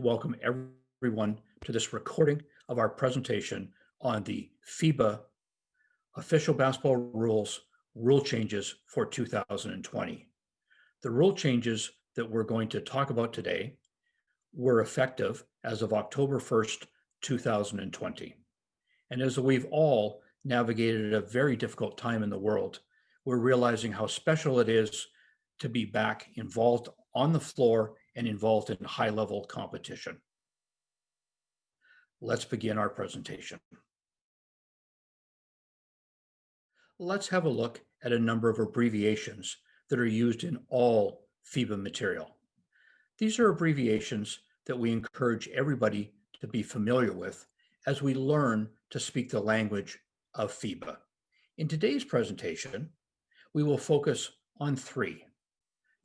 welcome everyone to this recording of our presentation on the FIBA official basketball rules rule changes for 2020. The rule changes that we're going to talk about today were effective as of October 1st, 2020. And as we've all navigated a very difficult time in the world, we're realizing how special it is to be back involved on the floor and involved in high-level competition. Let's begin our presentation. Let's have a look at a number of abbreviations that are used in all FIBA material. These are abbreviations that we encourage everybody to be familiar with as we learn to speak the language of FIBA. In today's presentation, we will focus on three: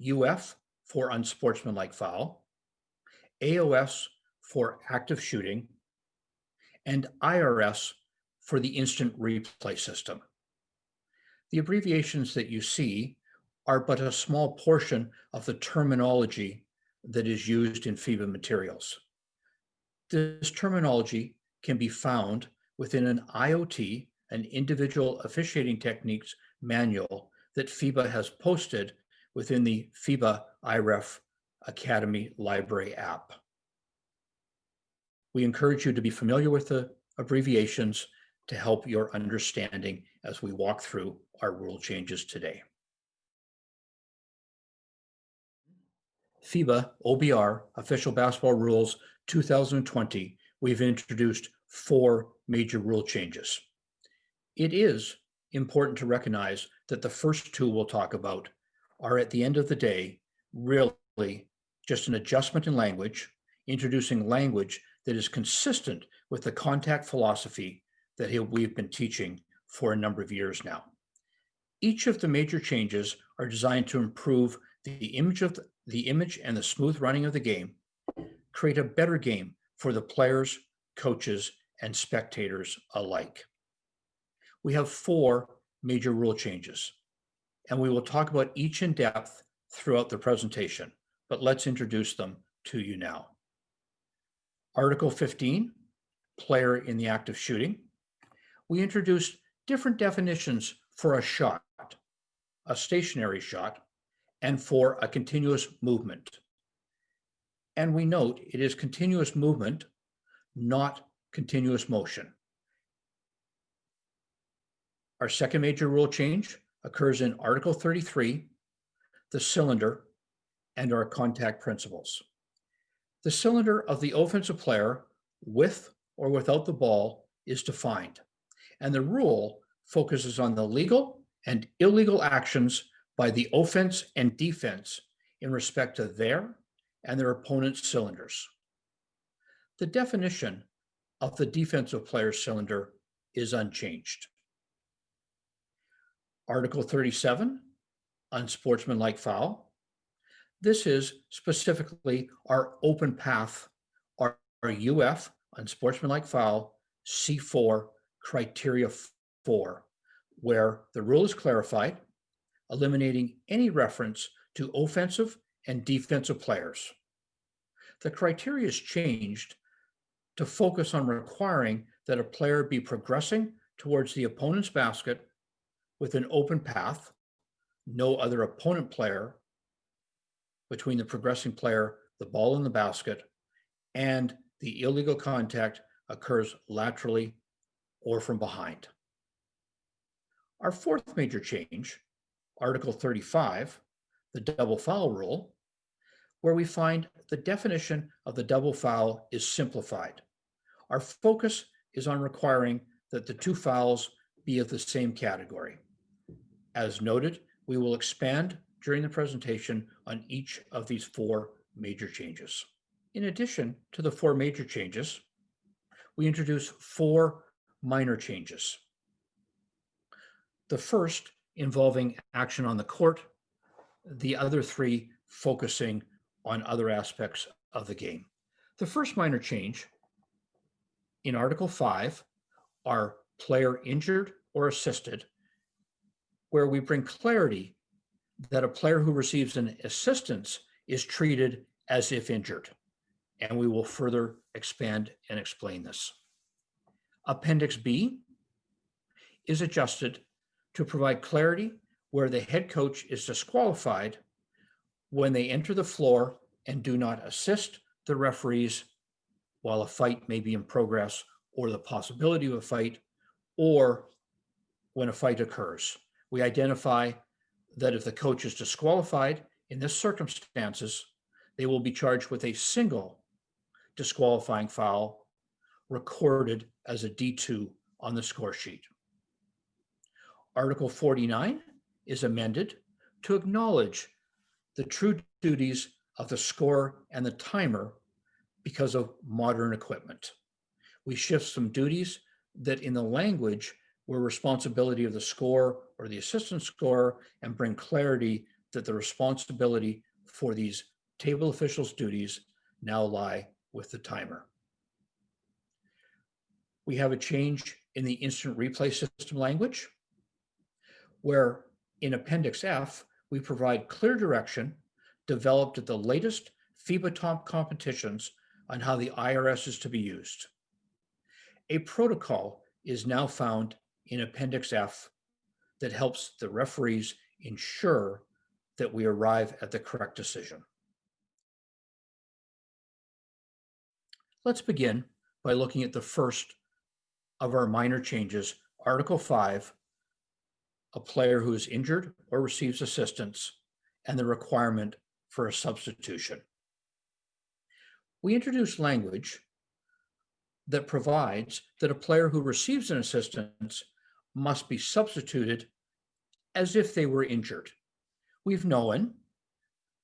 UF for unsportsmanlike foul, AOS for active shooting, and IRS for the instant replay system. The abbreviations that you see are but a small portion of the terminology that is used in FIBA materials. This terminology can be found within an IoT, an individual officiating techniques manual that FIBA has posted within the FIBA IREF Academy Library app. We encourage you to be familiar with the abbreviations to help your understanding as we walk through our rule changes today. FIBA OBR Official Basketball Rules 2020, we've introduced four major rule changes. It is important to recognize that the first two we'll talk about are, at the end of the day, really just an adjustment in language, introducing language that is consistent with the contact philosophy that we've been teaching for a number of years now. Each of the major changes are designed to improve the image and the smooth running of the game, create a better game for the players, coaches, and spectators alike. We have four major rule changes, and we will talk about each in depth throughout the presentation, but let's introduce them to you now. Article 15, player in the act of shooting. We introduced different definitions for a shot, a stationary shot, and for a continuous movement. And we note it is continuous movement, not continuous motion. Our second major rule change occurs in Article 33, the cylinder, and our contact principles. The cylinder of the offensive player, with or without the ball, is defined, and the rule focuses on the legal and illegal actions by the offense and defense in respect to their and their opponent's cylinders. The definition of the defensive player's cylinder is unchanged. Article 37, unsportsmanlike foul. This is specifically our open path, our UF, unsportsmanlike foul, C4, criteria 4, where the rule is clarified, eliminating any reference to offensive and defensive players. The criteria is changed to focus on requiring that a player be progressing towards the opponent's basket with an open path, no other opponent player between the progressing player, the ball in the basket, and the illegal contact occurs laterally or from behind. Our fourth major change, Article 35, the double foul rule, where we find the definition of the double foul is simplified. Our focus is on requiring that the two fouls be of the same category. As noted, we will expand during the presentation on each of these four major changes. In addition to the four major changes, we introduce four minor changes. The first involving action on the court, the other three focusing on other aspects of the game. The first minor change in Article 5 are player injured or assisted, where we bring clarity that a player who receives an assistance is treated as if injured. and we will further expand and explain this. Appendix B is adjusted to provide clarity where the head coach is disqualified when they enter the floor and do not assist the referees while a fight may be in progress or the possibility of a fight, or when a fight occurs. We identify that if the coach is disqualified in this circumstances, they will be charged with a single disqualifying foul recorded as a D2 on the score sheet. Article 49 is amended to acknowledge the true duties of the scorer and the timer because of modern equipment. We shift some duties that in the language were responsibility of the scorer or the assistant scorer, and bring clarity that the responsibility for these table officials' duties now lie with the timer. We have a change in the instant replay system language, where in Appendix F, we provide clear direction developed at the latest FIBA top competitions on how the IRS is to be used. A protocol is now found in Appendix F that helps the referees ensure that we arrive at the correct decision. Let's begin by looking at the first of our minor changes, Article 5, a player who is injured or receives assistance, and the requirement for a substitution. We introduce language that provides that a player who receives an assistance must be substituted as if they were injured. We've known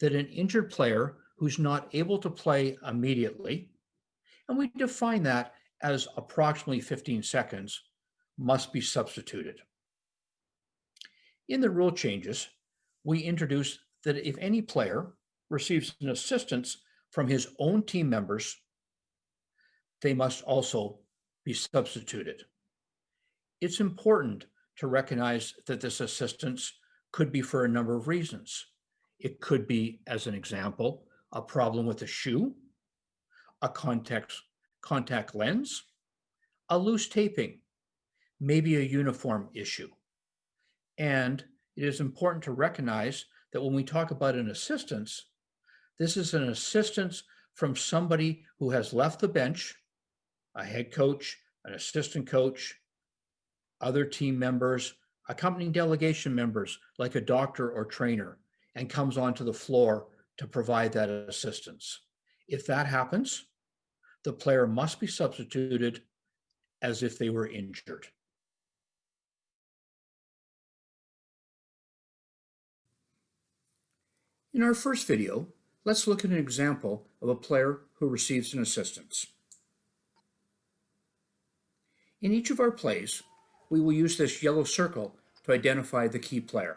that an injured player who's not able to play immediately, and we define that as approximately 15 seconds, must be substituted. In the rule changes, we introduce that if any player receives an assistance from his own team members, they must also be substituted. It's important to recognize that this assistance could be for a number of reasons. It could be, as an example, a problem with a shoe, a contact lens, a loose taping, maybe a uniform issue. And it is important to recognize that when we talk about an assistance, this is an assistance from somebody who has left the bench, a head coach, an assistant coach, other team members, accompanying delegation members like a doctor or trainer, and comes onto the floor to provide that assistance. If that happens, the player must be substituted as if they were injured. In our first video, let's look at an example of a player who receives an assistance. In each of our plays, we will use this yellow circle to identify the key player.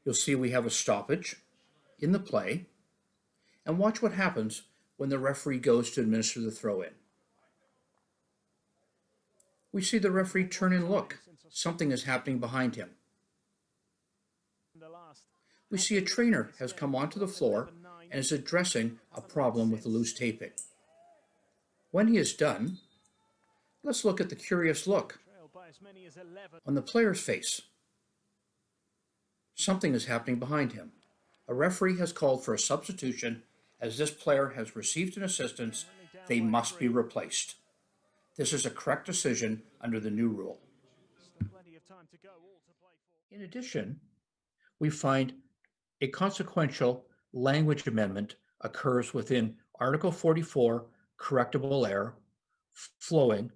You'll see we have a stoppage in the play, and watch what happens when the referee goes to administer the throw-in. We see the referee turn and look. Something is happening behind him. We see a trainer has come onto the floor and is addressing a problem with the loose taping. When he is done, let's look at the curious look on the player's face. Something is happening behind him. A referee has called for a substitution. As this player has received an assistance, they must be replaced. This is a correct decision under the new rule. In addition, we find a consequential language amendment occurs within Article 44, correctable error, flowing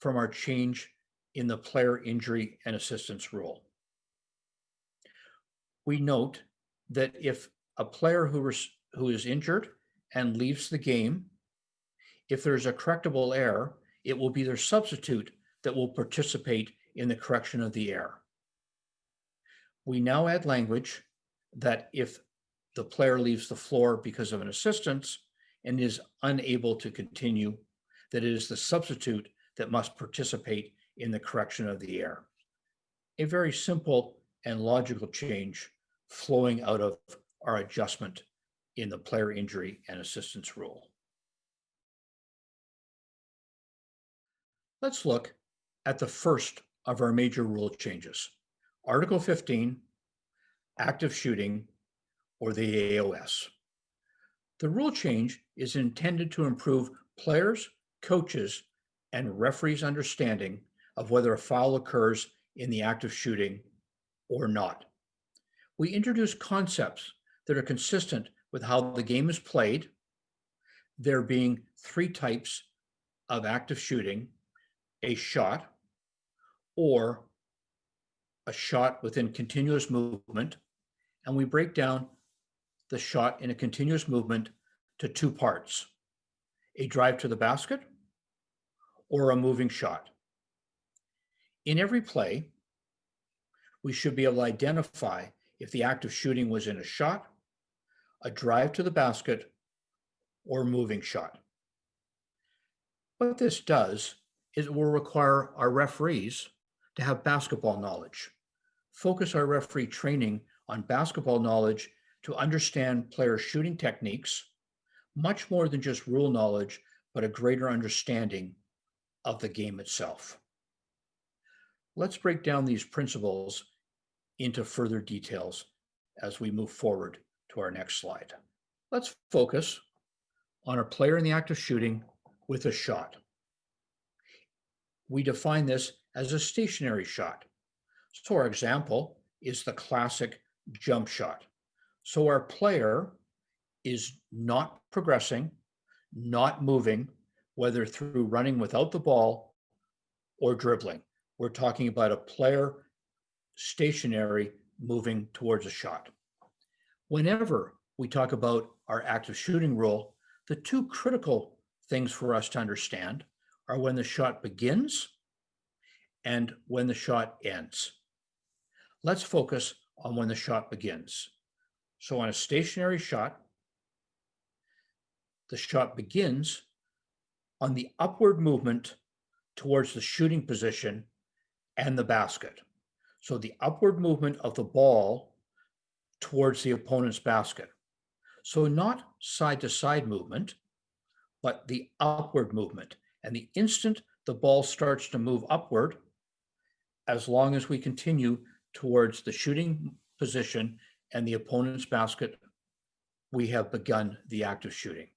from our change in the player injury and assistance rule. We note that if a player who is injured and leaves the game, if there's a correctable error, it will be their substitute that will participate in the correction of the error. We now add language that if the player leaves the floor because of an assistance and is unable to continue, that it is the substitute that must participate in the correction of the error. A very simple and logical change flowing out of our adjustment in the player injury and assistance rule. Let's look at the first of our major rule changes, Article 15, active shooting, or the AOS. The rule change is intended to improve players, coaches, and referees' understanding of whether a foul occurs in the act of shooting or not. We introduce concepts that are consistent with how the game is played, there being three types of active shooting: a shot, or a shot within continuous movement, and we break down the shot in a continuous movement to two parts: a drive to the basket or a moving shot. In every play, we should be able to identify if the act of shooting was in a shot, a drive to the basket, or moving shot. What this does is it will require our referees to have basketball knowledge, focus our referee training on basketball knowledge to understand player shooting techniques, much more than just rule knowledge, but a greater understanding of the game itself. Let's break down these principles into further details as we move forward to our next slide. Let's focus on a player in the act of shooting with a shot. We define this as a stationary shot. So our example is the classic jump shot. So our player is not progressing, not moving, whether through running without the ball or dribbling. We're talking about a player stationary moving towards a shot. Whenever we talk about our active shooting rule, the two critical things for us to understand are when the shot begins and when the shot ends. Let's focus on when the shot begins. So on a stationary shot, the shot begins on the upward movement towards the shooting position and the basket. So the upward movement of the ball towards the opponent's basket. So not side to side movement, but the upward movement. And the instant the ball starts to move upward, as long as we continue towards the shooting position and the opponent's basket, we have begun the act of shooting.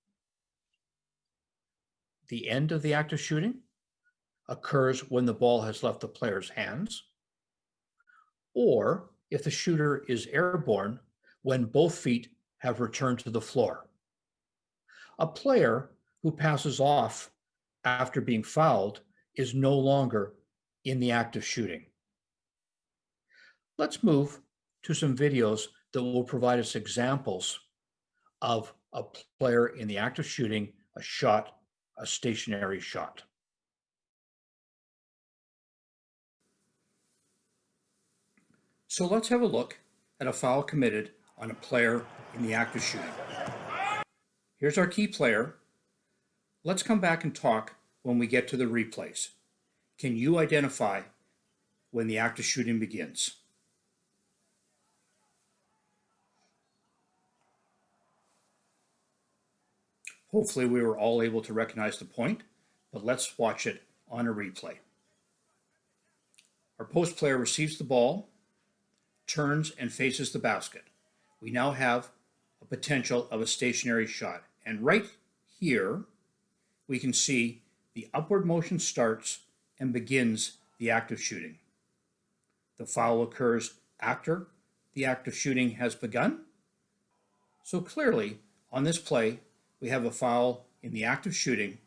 The end of the act of shooting occurs when the ball has left the player's hands, or if the shooter is airborne, when both feet have returned to the floor. A player who passes off after being fouled is no longer in the act of shooting. Let's move to some videos that will provide us examples of a player in the act of shooting, a shot, a stationary shot. So let's have a look at a foul committed on a player in the act of shooting. Here's our key player. Let's come back and talk when we get to the replays. Can you identify when the act of shooting begins? Hopefully we were all able to recognize the point, but let's watch it on a replay. Our post player receives the ball, turns and faces the basket. We now have a potential of a stationary shot. And right here, we can see the upward motion starts and begins the act of shooting. The foul occurs after the act of shooting has begun. So clearly, on this play, we have a foul in the act of shooting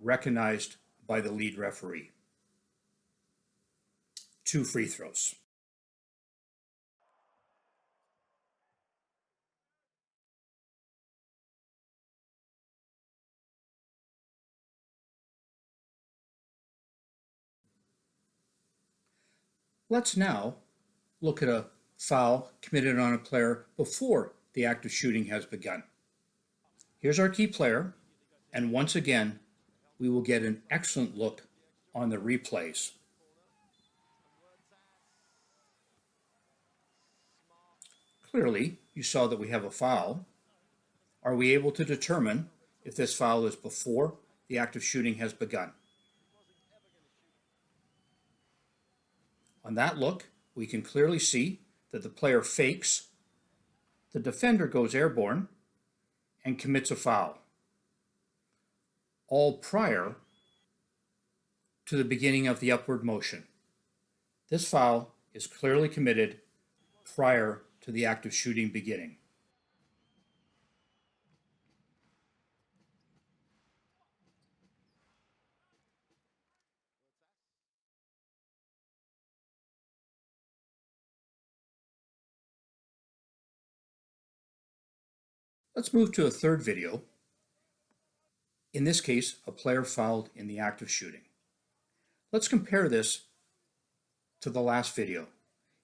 recognized by the lead referee. 2 free throws. Let's now look at a foul committed on a player before the act of shooting has begun. Here's our key player, and once again, we will get an excellent look on the replays. Clearly, you saw that we have a foul, are we able to determine if this foul is before the act of shooting has begun. On that look, we can clearly see that the player fakes, the defender goes airborne, and commits a foul, all prior to the beginning of the upward motion. This foul is clearly committed prior to the act of shooting beginning. Let's move to a third video. In this case, a player fouled in the act of shooting. Let's compare this to the last video.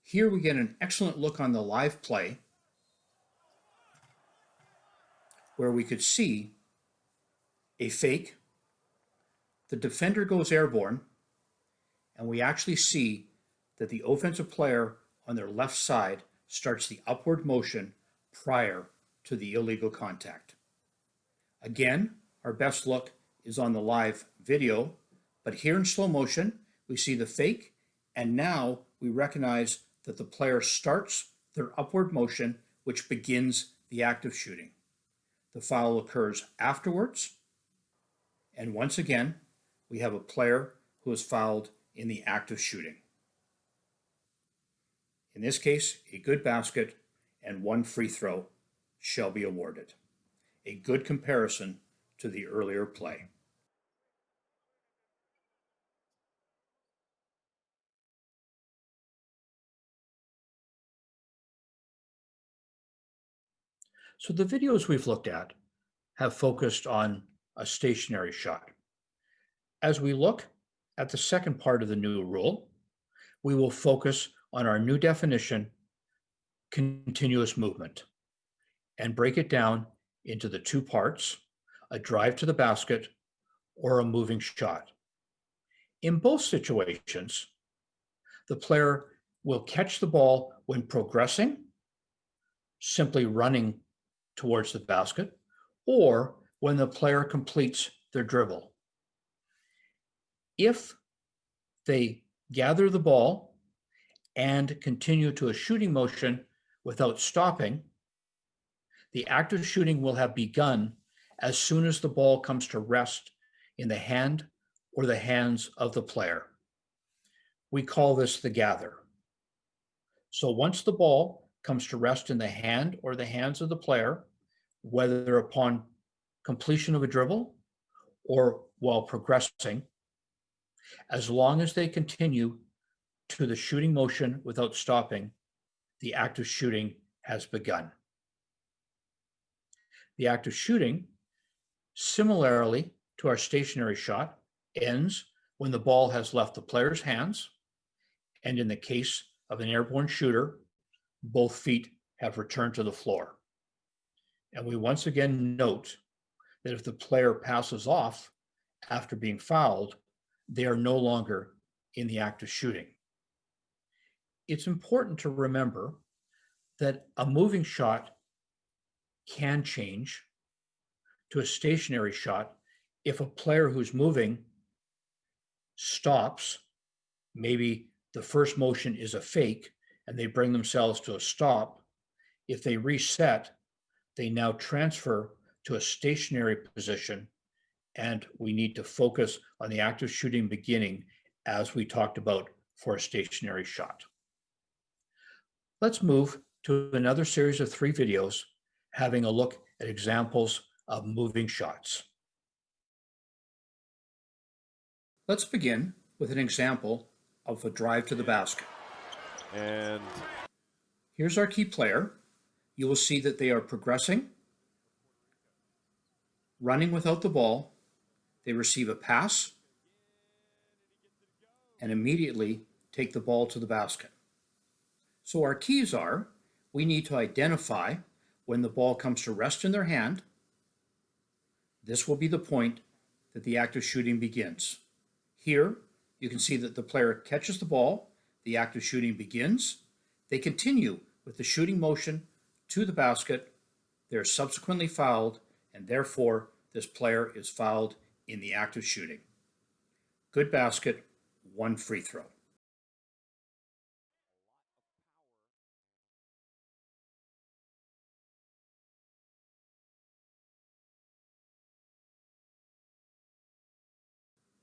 Here we get an excellent look on the live play where we could see a fake, the defender goes airborne, and we actually see that the offensive player on their left side starts the upward motion prior to the illegal contact. Again, our best look is on the live video, but here in slow motion, we see the fake, and now we recognize that the player starts their upward motion, which begins the act of shooting. The foul occurs afterwards, and once again, we have a player who is fouled in the act of shooting. In this case, a good basket and one free throw shall be awarded. A good comparison to the earlier play. So the videos we've looked at have focused on a stationary shot. As we look at the second part of the new rule, we will focus on our new definition, continuous movement, and break it down into the two parts, a drive to the basket or a moving shot. In both situations, the player will catch the ball when progressing, simply running towards the basket, or when the player completes their dribble. If they gather the ball and continue to a shooting motion without stopping, the act of shooting will have begun as soon as the ball comes to rest in the hand or the hands of the player. We call this the gather. So once the ball comes to rest in the hand or the hands of the player, whether upon completion of a dribble or while progressing, as long as they continue to the shooting motion without stopping, the act of shooting has begun. The act of shooting, similarly to our stationary shot, ends when the ball has left the player's hands, and in the case of an airborne shooter, both feet have returned to the floor. And we once again note that if the player passes off after being fouled, they are no longer in the act of shooting. It's important to remember that a moving shot can change to a stationary shot if a player who's moving stops. Maybe the first motion is a fake and they bring themselves to a stop. If they reset, they now transfer to a stationary position, and we need to focus on the act of shooting beginning as we talked about for a stationary shot. Let's move to another series of 3 videos having a look at examples of moving shots. Let's begin with an example of a drive to the basket. And here's our key player. You will see that they are progressing, running without the ball. They receive a pass and immediately take the ball to the basket. So our keys are, we need to identify when the ball comes to rest in their hand. This will be the point that the act of shooting begins. Here, you can see that the player catches the ball, the act of shooting begins. They continue with the shooting motion to the basket, they're subsequently fouled, and therefore this player is fouled in the act of shooting. Good basket, 1 free throw.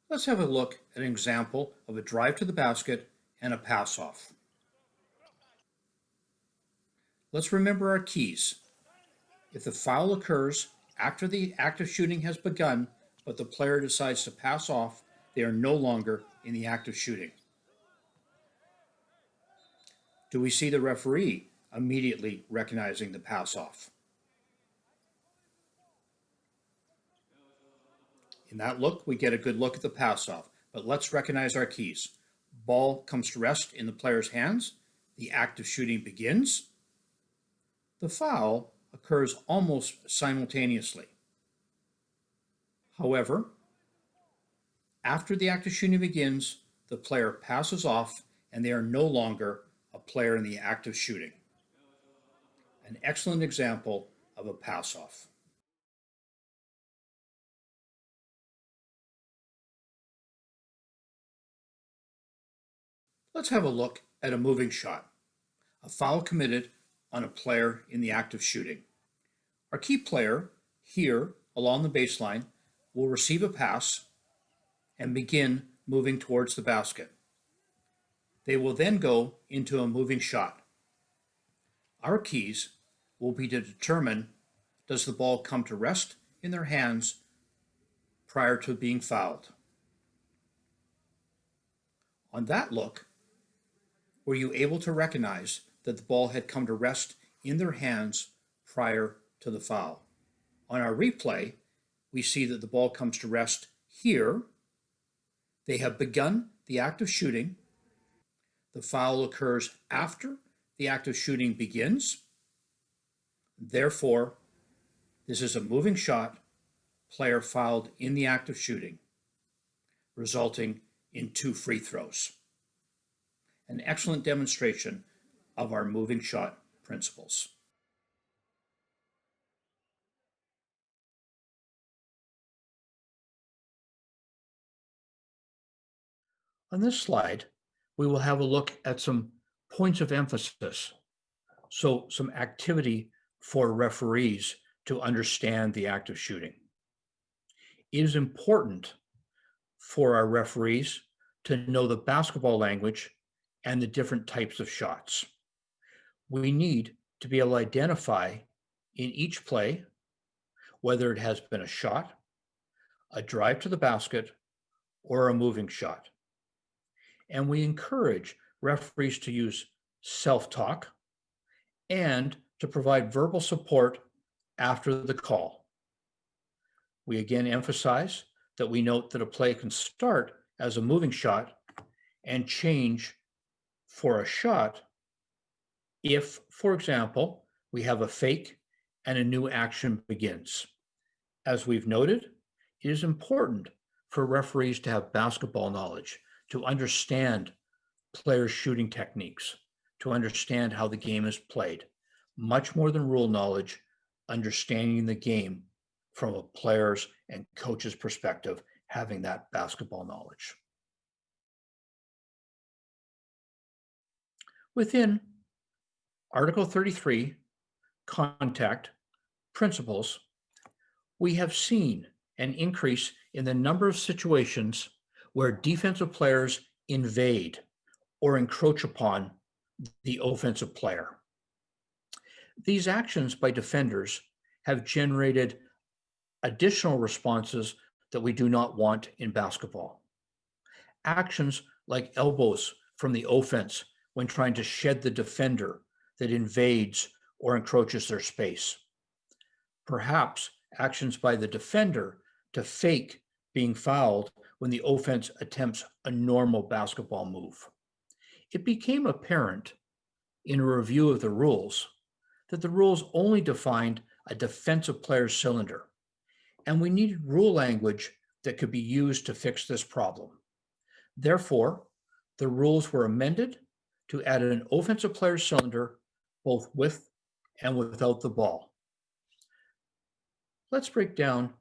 Let's have a look at an example of a drive to the basket and a pass off. Let's remember our keys. If the foul occurs after the act of shooting has begun, but the player decides to pass off, they are no longer in the act of shooting. Do we see the referee immediately recognizing the pass off? In that look, we get a good look at the pass off, but let's recognize our keys. Ball comes to rest in the player's hands. The act of shooting begins. The foul occurs almost simultaneously. However, after the act of shooting begins, the player passes off and they are no longer a player in the act of shooting. An excellent example of a pass off. Let's have a look at a moving shot, a foul committed on a player in the act of shooting. Our key player here along the baseline will receive a pass and begin moving towards the basket. They will then go into a moving shot. Our keys will be to determine, does the ball come to rest in their hands prior to being fouled? On that look, were you able to recognize that the ball had come to rest in their hands prior to the foul? On our replay, we see that the ball comes to rest here. They have begun the act of shooting. The foul occurs after the act of shooting begins. Therefore, this is a moving shot, player fouled in the act of shooting, resulting in 2 free throws. An excellent demonstration of our moving shot principles. On this slide, we will have a look at some points of emphasis. So some activity for referees to understand the act of shooting. It is important for our referees to know the basketball language and the different types of shots. We need to be able to identify in each play whether it has been a shot, a drive to the basket, or a moving shot. And we encourage referees to use self-talk and to provide verbal support after the call. We again emphasize that we note that a play can start as a moving shot and change for a shot if, for example, we have a fake and a new action begins. As we've noted, it is important for referees to have basketball knowledge, to understand players' shooting techniques, to understand how the game is played. Much more than rule knowledge, understanding the game from a player's and coach's perspective, having that basketball knowledge. Within Article 33, Contact Principles, we have seen an increase in the number of situations where defensive players invade or encroach upon the offensive player. These actions by defenders have generated additional responses that we do not want in basketball. Actions like elbows from the offense when trying to shed the defender that invades or encroaches their space. Perhaps actions by the defender to fake being fouled when the offense attempts a normal basketball move. It became apparent in a review of the rules that the rules only defined a defensive player's cylinder, and we needed rule language that could be used to fix this problem. Therefore, the rules were amended to add an offensive player's cylinder both with and without the ball. Let's break down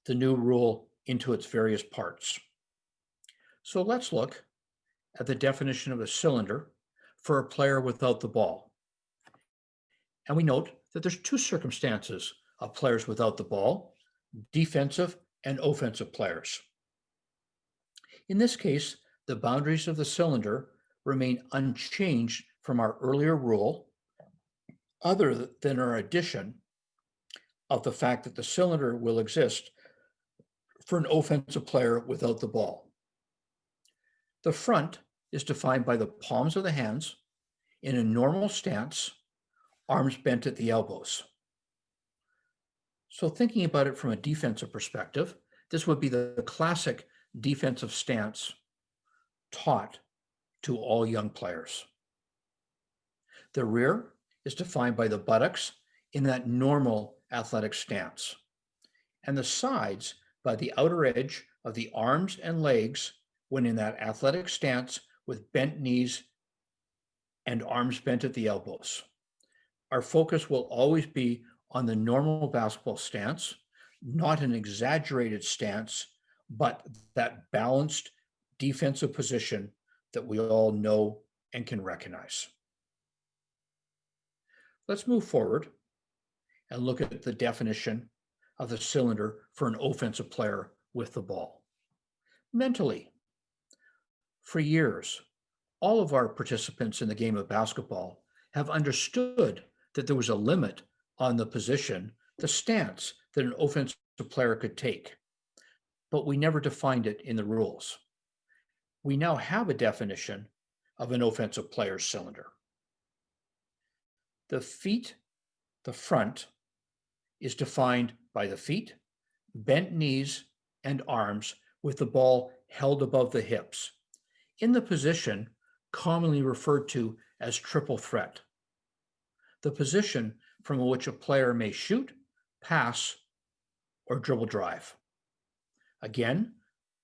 the new rule into its various parts. So let's look at the definition of a cylinder for a player without the ball. And we note that there's two circumstances of players without the ball, defensive and offensive players. In this case, the boundaries of the cylinder remain unchanged from our earlier rule, other than our addition of the fact that the cylinder will exist for an offensive player without the ball. The front is defined by the palms of the hands in a normal stance, arms bent at the elbows. So thinking about it from a defensive perspective, this would be the classic defensive stance taught to all young players. The rear is defined by the buttocks in that normal athletic stance, and the sides by the outer edge of the arms and legs when in that athletic stance with bent knees and arms bent at the elbows. Our focus will always be on the normal basketball stance, not an exaggerated stance, but that balanced defensive position that we all know and can recognize. Let's move forward and look at the definition of the cylinder for an offensive player with the ball. Mentally, for years, all of our participants in the game of basketball have understood that there was a limit on the position, the stance that an offensive player could take, but we never defined it in the rules. We now have a definition of an offensive player's cylinder. The feet, the front, is defined by the feet, bent knees, and arms with the ball held above the hips, in the position commonly referred to as triple threat, the position from which a player may shoot, pass, or dribble drive. Again,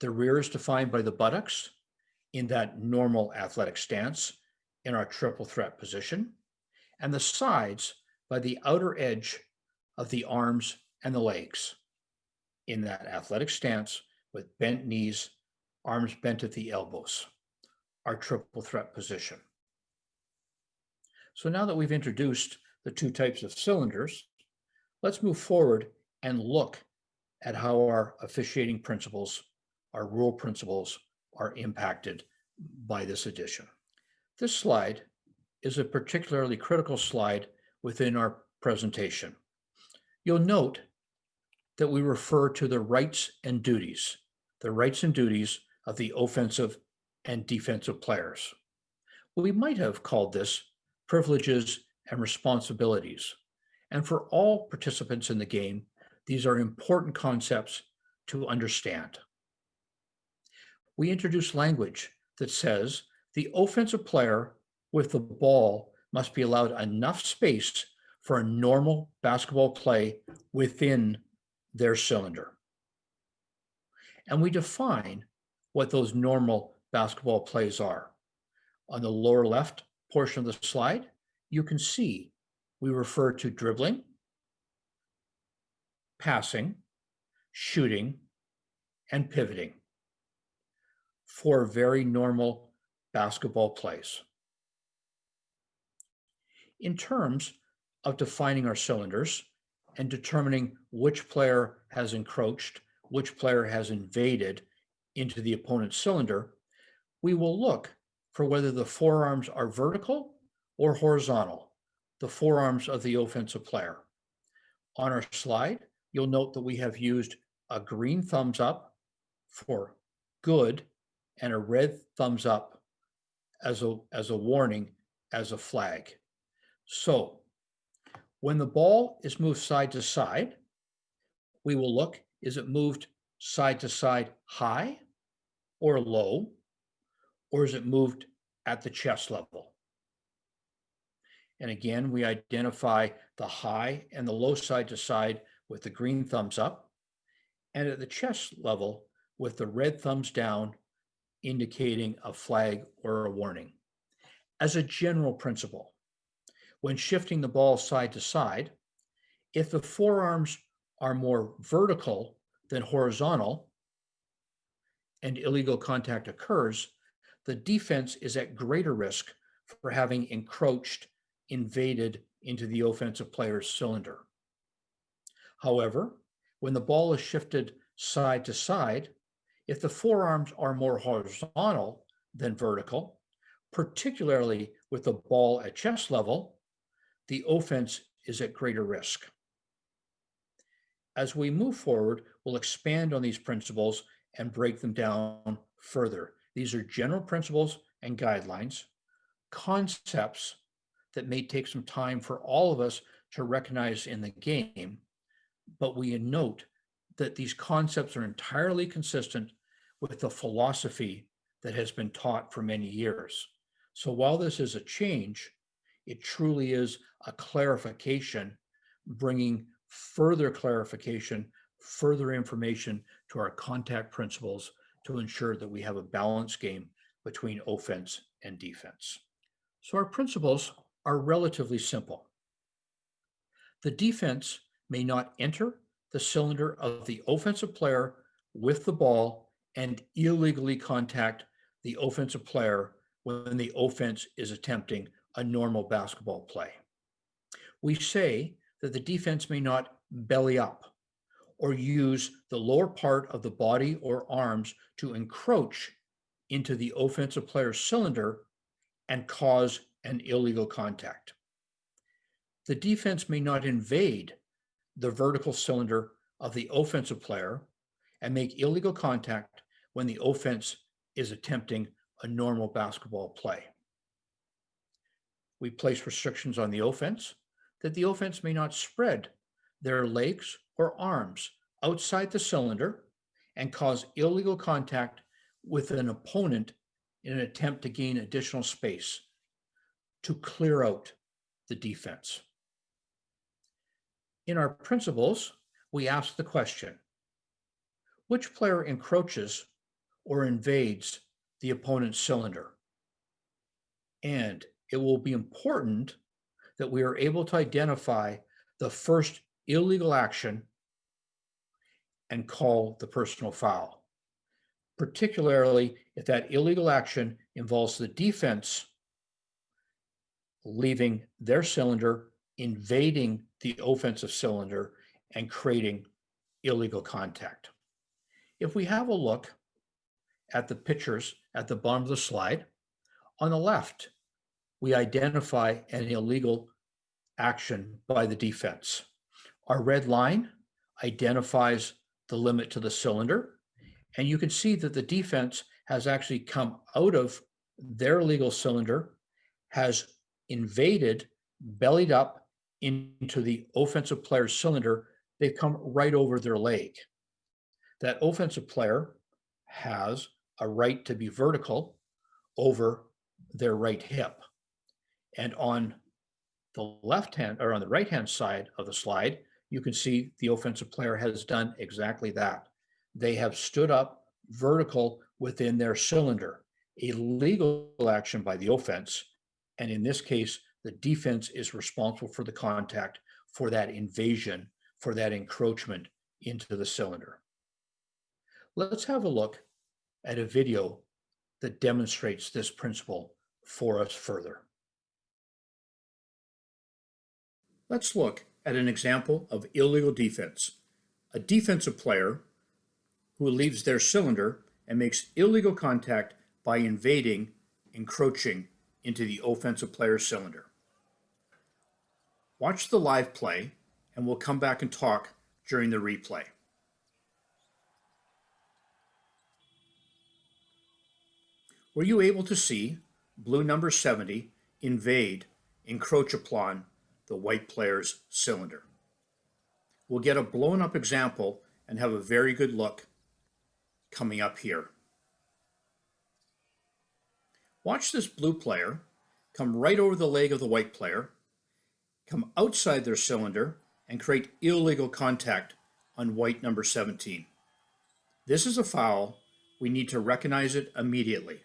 the rear is defined by the buttocks in that normal athletic stance in our triple threat position, and the sides by the outer edge of the arms and the legs in that athletic stance with bent knees, arms bent at the elbows, our triple threat position. So now that we've introduced the two types of cylinders, let's move forward and look at how our officiating principles, our rule principles, are impacted by this addition. This slide is a particularly critical slide within our presentation. You'll note that we refer to the rights and duties of the offensive and defensive players. We might have called this privileges and responsibilities. And for all participants in the game, these are important concepts to understand. We introduce language that says the offensive player with the ball must be allowed enough space for a normal basketball play within their cylinder. And we define what those normal basketball plays are. On the lower left portion of the slide, you can see we refer to dribbling, passing, shooting, and pivoting. Four very normal basketball plays. In terms of defining our cylinders and determining which player has encroached, which player has invaded into the opponent's cylinder, we will look for whether the forearms are vertical or horizontal, the forearms of the offensive player. On our slide, you'll note that we have used a green thumbs up for good and a red thumbs up as a warning, as a flag. So when the ball is moved side to side, we will look, is it moved side to side high or low, or is it moved at the chest level? And again, we identify the high and the low side to side with the green thumbs up, and at the chest level with the red thumbs down, indicating a flag or a warning. As a general principle, when shifting the ball side to side, if the forearms are more vertical than horizontal and illegal contact occurs, the defense is at greater risk for having encroached, invaded into the offensive player's cylinder. However, when the ball is shifted side to side, if the forearms are more horizontal than vertical, particularly with the ball at chest level, the offense is at greater risk. As we move forward, we'll expand on these principles and break them down further. These are general principles and guidelines, concepts that may take some time for all of us to recognize in the game, but we note that these concepts are entirely consistent with the philosophy that has been taught for many years. So while this is a change, it truly is a clarification, bringing further clarification, further information to our contact principles to ensure that we have a balanced game between offense and defense. So our principles are relatively simple. The defense may not enter the cylinder of the offensive player with the ball and illegally contact the offensive player when the offense is attempting a normal basketball play. We say that the defense may not belly up or use the lower part of the body or arms to encroach into the offensive player's cylinder and cause an illegal contact. The defense may not invade the vertical cylinder of the offensive player and make illegal contact when the offense is attempting a normal basketball play. We place restrictions on the offense that the offense may not spread their legs or arms outside the cylinder and cause illegal contact with an opponent in an attempt to gain additional space to clear out the defense. In our principles, we ask the question, which player encroaches or invades the opponent's cylinder? And it will be important that we are able to identify the first illegal action and call the personal foul, particularly if that illegal action involves the defense leaving their cylinder, invading the offensive cylinder, and creating illegal contact. If we have a look at the pictures at the bottom of the slide, on the left, we identify an illegal action by the defense. Our red line identifies the limit to the cylinder, and you can see that the defense has actually come out of their legal cylinder, has invaded, bellied up into the offensive player's cylinder. They've come right over their leg. That offensive player has a right to be vertical over their right hip. And on the left hand or on the right hand side of the slide, you can see the offensive player has done exactly that. They have stood up vertical within their cylinder, a legal action by the offense. And in this case, the defense is responsible for the contact, for that invasion, for that encroachment into the cylinder. Let's have a look at a video that demonstrates this principle for us further. Let's look at an example of illegal defense. A defensive player who leaves their cylinder and makes illegal contact by invading, encroaching into the offensive player's cylinder. Watch the live play, and we'll come back and talk during the replay. Were you able to see blue number 70 invade, encroach upon the white player's cylinder? We'll get a blown up example and have a very good look coming up here. Watch this blue player come right over the leg of the white player, come outside their cylinder, and create illegal contact on white number 17. This is a foul. We need to recognize it immediately.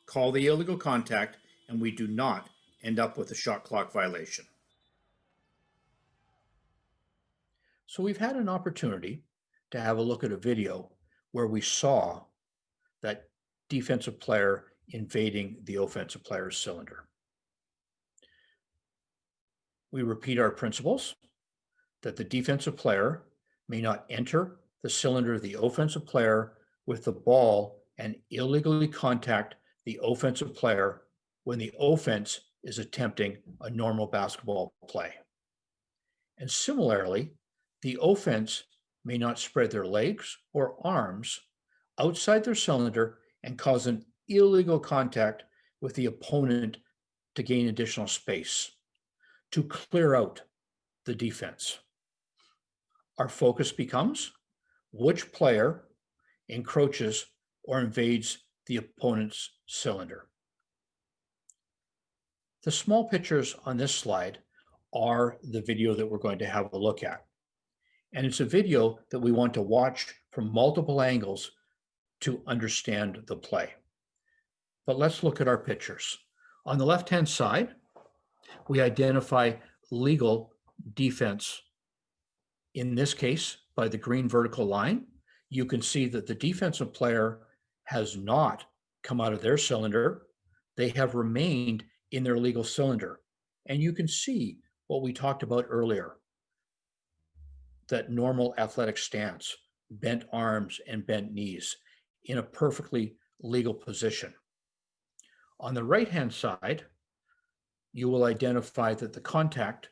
Call the illegal contact, and we do not end up with a shot clock violation. So we've had an opportunity to have a look at a video where we saw that defensive player invading the offensive player's cylinder. We repeat our principles that the defensive player may not enter the cylinder of the offensive player with the ball and illegally contact the offensive player when the offense is attempting a normal basketball play. And similarly, the offense may not spread their legs or arms outside their cylinder and cause an illegal contact with the opponent to gain additional space, to clear out the defense. Our focus becomes which player encroaches or invades the opponent's cylinder. The small pictures on this slide are the video that we're going to have a look at. And it's a video that we want to watch from multiple angles to understand the play. But let's look at our pictures. On the left-hand side, we identify legal defense. In this case, by the green vertical line, you can see that the defensive player has not come out of their cylinder. They have remained in their legal cylinder. And you can see what we talked about earlier, that normal athletic stance, bent arms and bent knees in a perfectly legal position. On the right-hand side, you will identify that the contact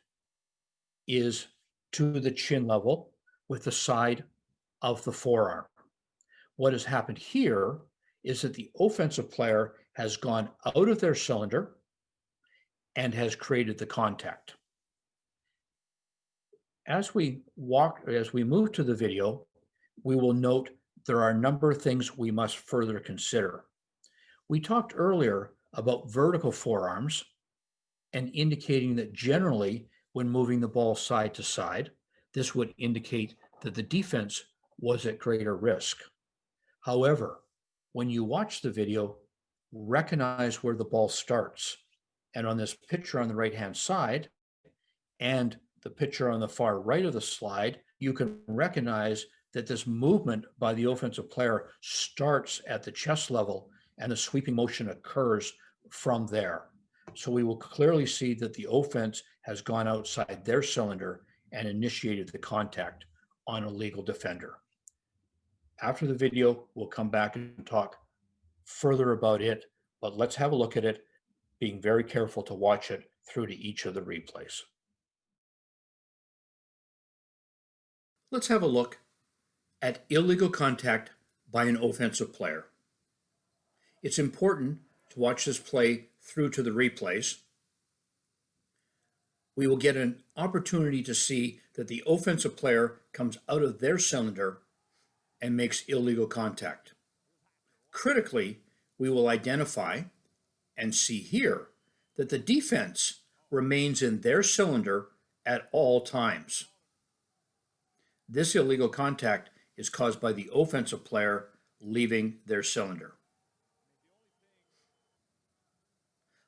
is to the chin level with the side of the forearm. What has happened here is that the offensive player has gone out of their cylinder and has created the contact. As we move to the video, we will note there are a number of things we must further consider. We talked earlier about vertical forearms and indicating that generally when moving the ball side to side, this would indicate that the defense was at greater risk. However, when you watch the video, recognize where the ball starts. And on this picture on the right-hand side and the picture on the far right of the slide, you can recognize that this movement by the offensive player starts at the chest level and the sweeping motion occurs from there. So we will clearly see that the offense has gone outside their cylinder and initiated the contact on a legal defender. After the video, we'll come back and talk further about it, but let's have a look at it, being very careful to watch it through to each of the replays. Let's have a look at illegal contact by an offensive player. It's important to watch this play through to the replays. We will get an opportunity to see that the offensive player comes out of their cylinder and makes illegal contact. Critically, we will identify and see here that the defense remains in their cylinder at all times. This illegal contact is caused by the offensive player leaving their cylinder.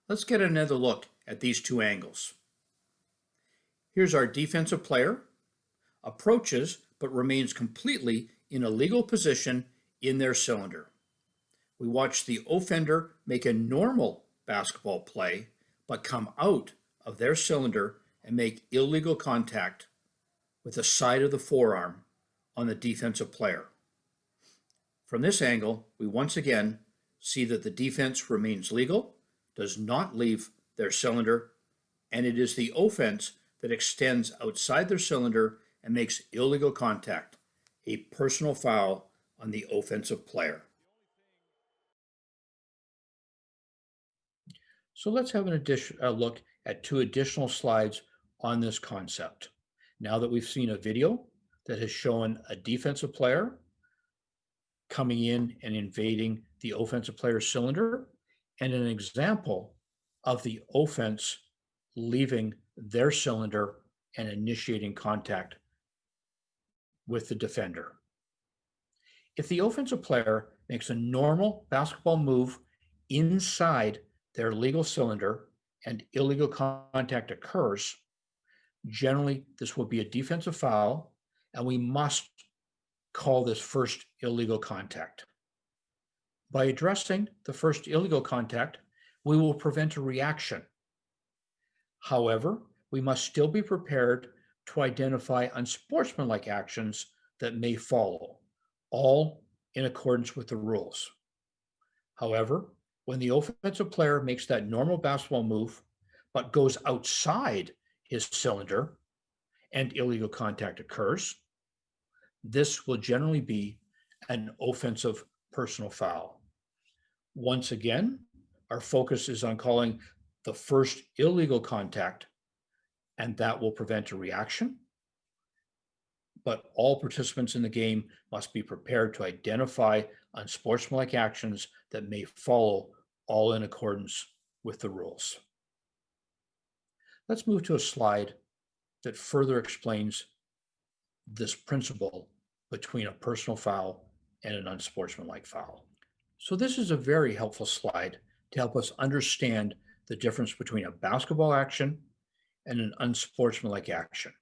Let's get another look at these two angles. Here's our defensive player, approaches but remains completely in a legal position in their cylinder. We watch the offender make a normal basketball play but come out of their cylinder and make illegal contact with the side of the forearm on the defensive player. From this angle, we once again see that the defense remains legal, does not leave their cylinder, and it is the offense that extends outside their cylinder and makes illegal contact, a personal foul on the offensive player. So let's have a look at two additional slides on this concept. Now that we've seen a video that has shown a defensive player coming in and invading the offensive player's cylinder, and an example of the offense leaving their cylinder and initiating contact with the defender. If the offensive player makes a normal basketball move inside their legal cylinder and illegal contact occurs, generally this will be a defensive foul and we must call this first illegal contact. By addressing the first illegal contact, we will prevent a reaction. However, we must still be prepared to identify unsportsmanlike actions that may follow, all in accordance with the rules. However, when the offensive player makes that normal basketball move, but goes outside his cylinder and illegal contact occurs, this will generally be an offensive personal foul. Once again, our focus is on calling the first illegal contact, and that will prevent a reaction. But all participants in the game must be prepared to identify unsportsmanlike actions that may follow, all in accordance with the rules. Let's move to a slide that further explains this principle between a personal foul and an unsportsmanlike foul. So this is a very helpful slide to help us understand the difference between a basketball action and an unsportsmanlike action.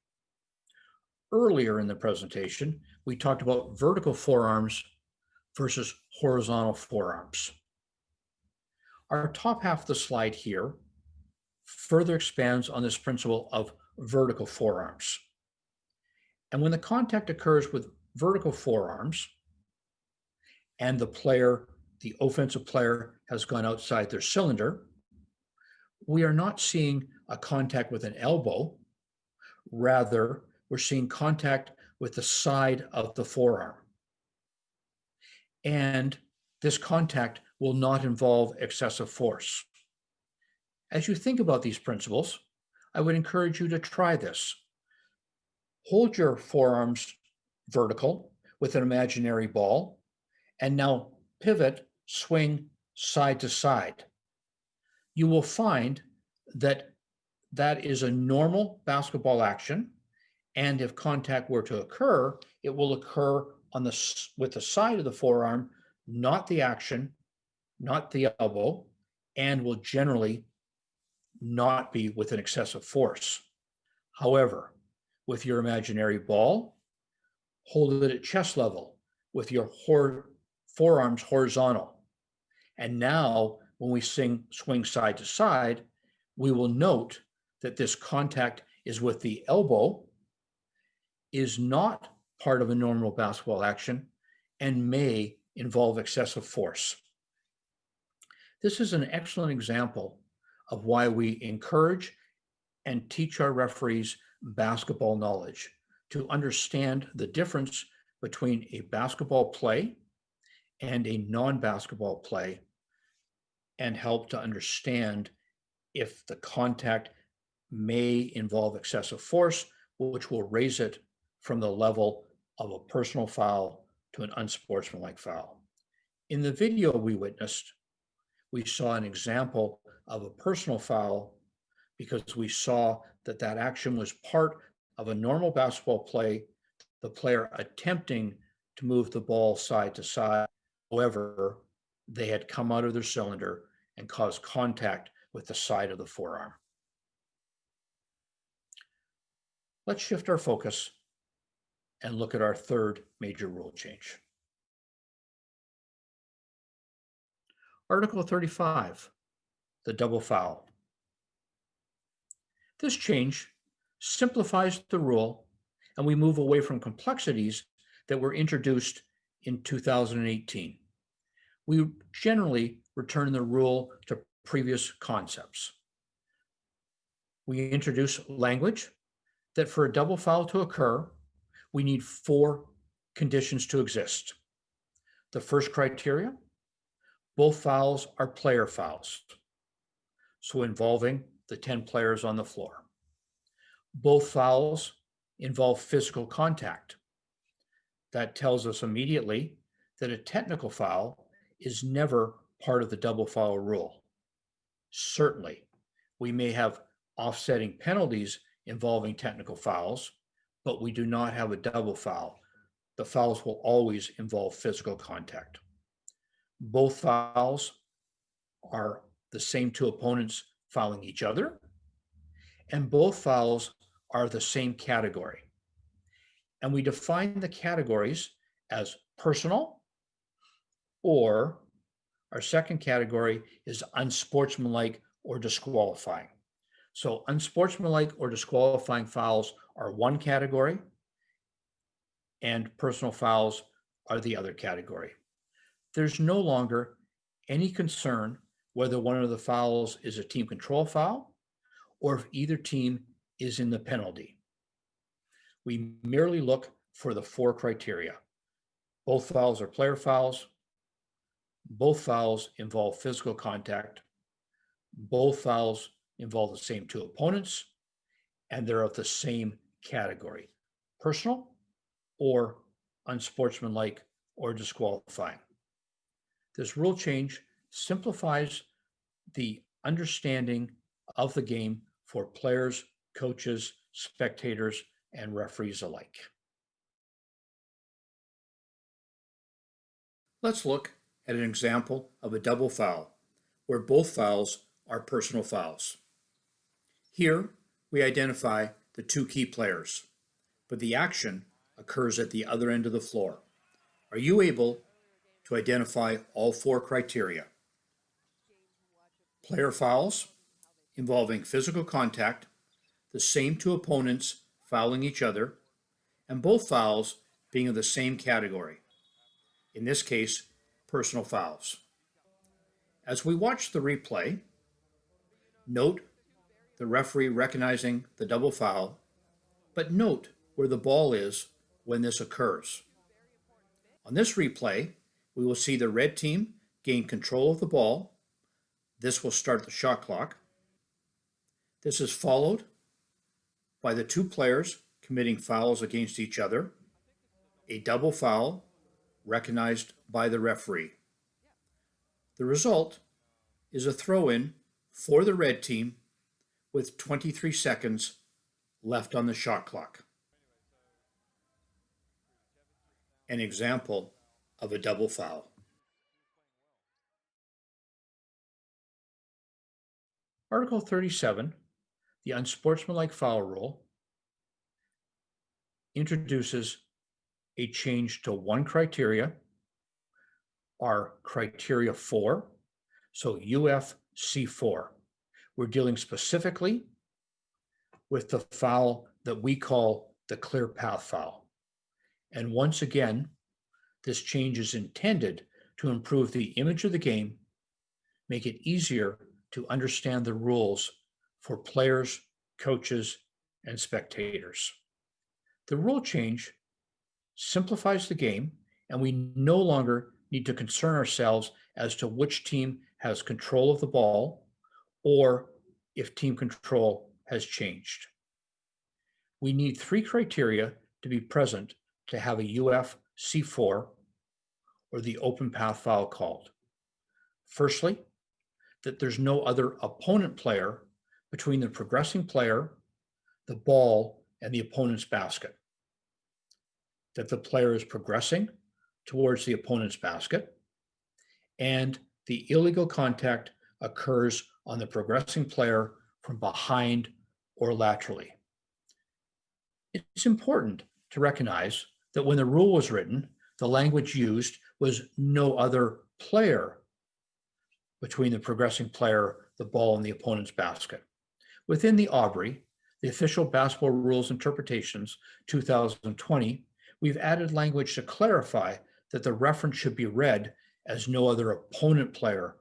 Earlier in the presentation, we talked about vertical forearms versus horizontal forearms. Our top half of the slide here further expands on this principle of vertical forearms. And when the contact occurs with vertical forearms and the offensive player has gone outside their cylinder, we are not seeing a contact with an elbow. Rather, we're seeing contact with the side of the forearm. And this contact will not involve excessive force. As you think about these principles, I would encourage you to try this. Hold your forearms vertical with an imaginary ball, and now pivot, swing side to side. You will find that that is a normal basketball action, and if contact were to occur, it will occur with the side of the forearm, not the action, not the elbow, and will generally not be with an excessive force. However, with your imaginary ball, hold it at chest level with your forearms horizontal. And now, when we swing side to side, we will note that this contact is with the elbow, is not part of a normal basketball action, and may involve excessive force. This is an excellent example of why we encourage and teach our referees basketball knowledge to understand the difference between a basketball play and a non-basketball play, and help to understand if the contact may involve excessive force, which will raise it from the level of a personal foul to an unsportsmanlike foul. In the video we witnessed, we saw an example of a personal foul because we saw that that action was part of a normal basketball play, the player attempting to move the ball side to side. However, they had come out of their cylinder and caused contact with the side of the forearm. Let's shift our focus and look at our third major rule change. Article 35, the double foul. This change simplifies the rule, and we move away from complexities that were introduced in 2018. We generally return the rule to previous concepts. We introduce language that for a double foul to occur, we need 4 conditions to exist. The first criteria, both fouls are player fouls, so involving the 10 players on the floor. Both fouls involve physical contact. That tells us immediately that a technical foul is never part of the double foul rule. Certainly, we may have offsetting penalties involving technical fouls, but we do not have a double foul. The fouls will always involve physical contact. Both fouls are the same 2 opponents fouling each other, and both fouls are the same category. And we define the categories as personal, or our second category is unsportsmanlike or disqualifying. So unsportsmanlike or disqualifying fouls are one category, and personal fouls are the other category. There's no longer any concern whether one of the fouls is a team control foul or if either team is in the penalty. We merely look for the four criteria. Both fouls are player fouls. Both fouls involve physical contact. Both fouls involve the same two opponents, and they're of the same category, personal or unsportsmanlike or disqualifying. This rule change simplifies the understanding of the game for players, coaches, spectators, and referees alike. Let's look at an example of a double foul where both fouls are personal fouls. Here, we identify the two key players, but the action occurs at the other end of the floor. Are you able to identify all four criteria? Player fouls involving physical contact, the same two opponents fouling each other, and both fouls being of the same category. In this case, personal fouls. As we watch the replay, note the referee recognizing the double foul, but note where the ball is when this occurs. On this replay, we will see the red team gain control of the ball. This will start the shot clock. This is followed by the two players committing fouls against each other, a double foul recognized by the referee. The result is a throw-in for the red team with 23 seconds left on the shot clock. An example of a double foul. Article 37, the unsportsmanlike foul rule, introduces a change to one criteria, our criteria 4, so UFC4. We're dealing specifically with the foul that we call the clear path foul. And once again, this change is intended to improve the image of the game, make it easier to understand the rules for players, coaches, and spectators. The rule change simplifies the game, and we no longer need to concern ourselves as to which team has control of the ball or if team control has changed. We need three criteria to be present to have a UFC4 or the open path foul called. Firstly, that there's no other opponent player between the progressing player, the ball, and the opponent's basket. That the player is progressing towards the opponent's basket, and the illegal contact occurs on the progressing player from behind or laterally. It's important to recognize that when the rule was written, the language used was no other player between the progressing player, the ball, and the opponent's basket. Within the Aubrey, the Official Basketball Rules Interpretations 2020, we've added language to clarify that the reference should be read as no other opponent player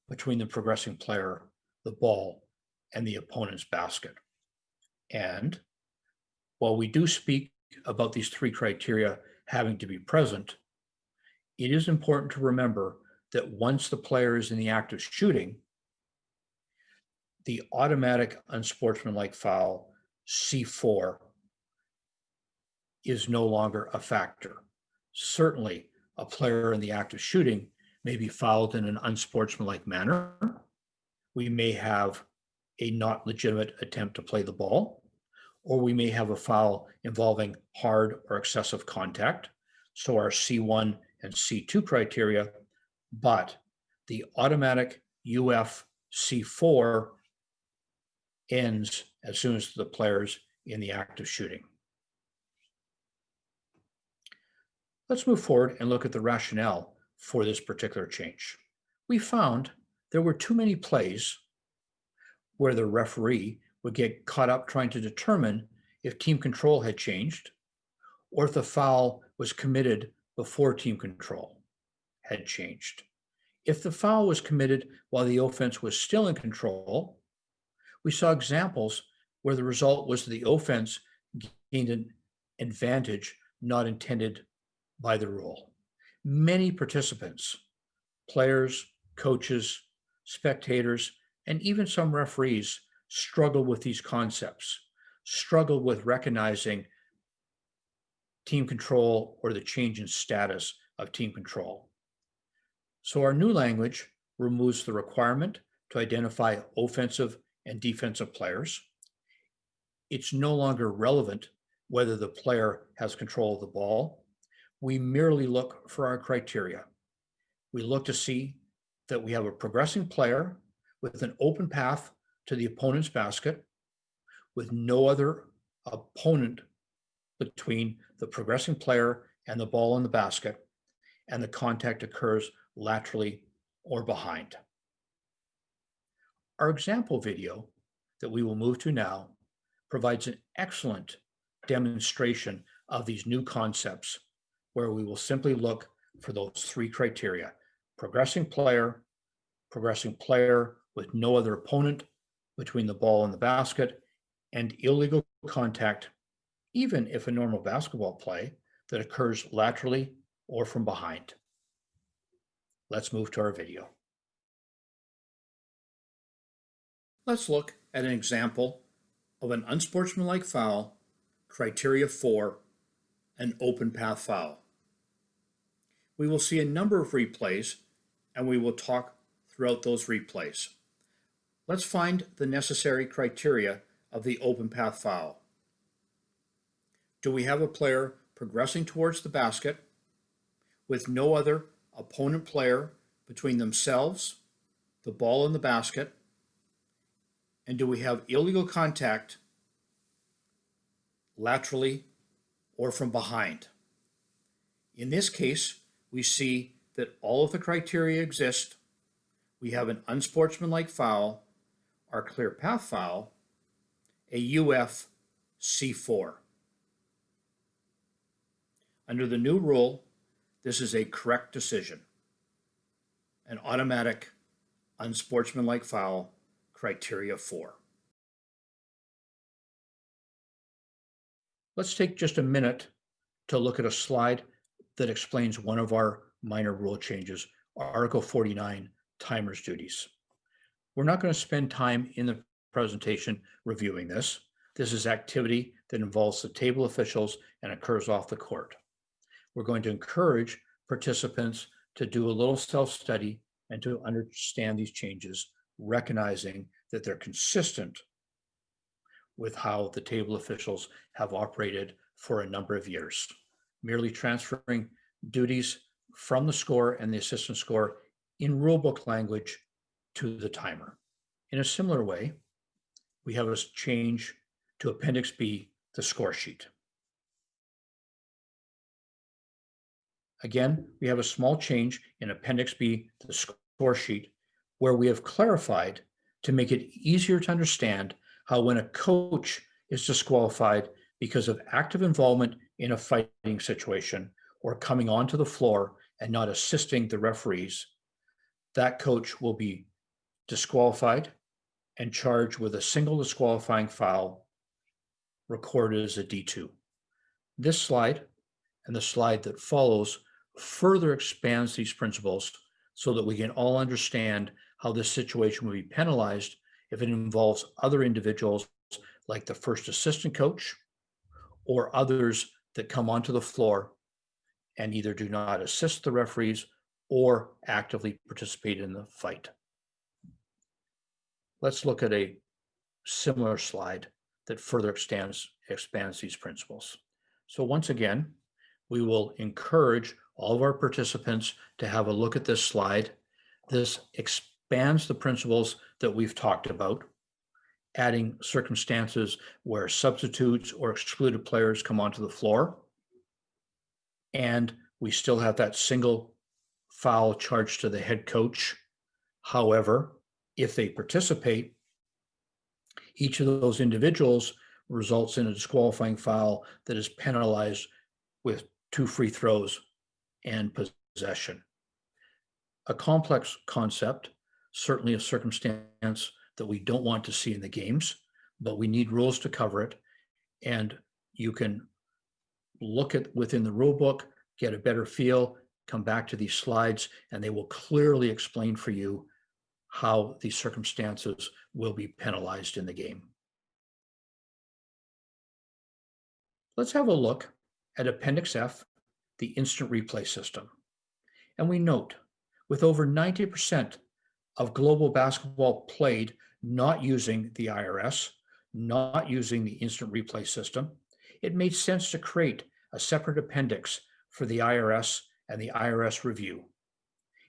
between the progressing player, the ball, and the opponent's basket. And while we do speak about these three criteria having to be present, it is important to remember that once the player is in the act of shooting, the automatic unsportsmanlike foul, C4, is no longer a factor. Certainly, a player in the act of shooting may be fouled in an unsportsmanlike manner. We may have a not legitimate attempt to play the ball, or we may have a foul involving hard or excessive contact, so our C1 and C2 criteria, but the automatic UFC4 ends as soon as the player's in the act of shooting. Let's move forward and look at the rationale for this particular change. We found there were too many plays where the referee would get caught up trying to determine if team control had changed or if the foul was committed before team control had changed. If the foul was committed while the offense was still in control, we saw examples where the result was the offense gained an advantage not intended by the rule. Many participants, players, coaches, spectators, and even some referees struggle with these concepts, struggle with recognizing team control or the change in status of team control. So our new language removes the requirement to identify offensive and defensive players. It's no longer relevant whether the player has control of the ball. We merely look for our criteria. We look to see that we have a progressing player with an open path to the opponent's basket with no other opponent between the progressing player and the ball in the basket, and the contact occurs laterally or behind. Our example video that we will move to now provides an excellent demonstration of these new concepts, where we will simply look for those three criteria: progressing player with no other opponent between the ball and the basket, and illegal contact, even if a normal basketball play, that occurs laterally or from behind. Let's move to our video. Let's look at an example of an unsportsmanlike foul, criteria 4, an open path foul. We will see a number of replays, and we will talk throughout those replays. Let's find the necessary criteria of the open path foul. Do we have a player progressing towards the basket with no other opponent player between themselves, the ball in the basket, and do we have illegal contact laterally or from behind? In this case, we see that all of the criteria exist. We have an unsportsmanlike foul, our clear path foul, a UF C4. Under the new rule, this is a correct decision, an automatic unsportsmanlike foul, criteria 4. Let's take just a minute to look at a slide that explains one of our minor rule changes, Article 49, timer's duties. We're not going to spend time in the presentation reviewing this. This is activity that involves the table officials and occurs off the court. We're going to encourage participants to do a little self-study and to understand these changes, recognizing that they're consistent with how the table officials have operated for a number of years, merely transferring duties from the scorer and the assistant scorer in rulebook language to the timer. In a similar way, we have a change to Appendix B, the score sheet. Again, we have a small change in Appendix B, the score sheet, where we have clarified to make it easier to understand how when a coach is disqualified because of active involvement in a fighting situation or coming onto the floor and not assisting the referees, that coach will be disqualified and charged with a single disqualifying foul recorded as a D2. This slide and the slide that follows further expands these principles so that we can all understand how this situation will be penalized if it involves other individuals like the first assistant coach or others that come onto the floor and either do not assist the referees or actively participate in the fight. Let's look at a similar slide that further expands these principles. So once again, we will encourage all of our participants to have a look at this slide. This expands the principles that we've talked about, adding circumstances where substitutes or excluded players come onto the floor, and We still have that single foul charged to the head coach. However, if they participate, each of those individuals results in a disqualifying foul that is penalized with 2 free throws and possession. A complex concept, certainly a circumstance that we don't want to see in the games, but we need rules to cover it. And you can look at within the rule book, get a better feel, come back to these slides, and they will clearly explain for you how these circumstances will be penalized in the game. Let's have a look at Appendix F, the instant replay system. And we note, with over 90% of global basketball played not using the IRS, not using the instant replay system, it made sense to create a separate appendix for the IRS and the IRS review.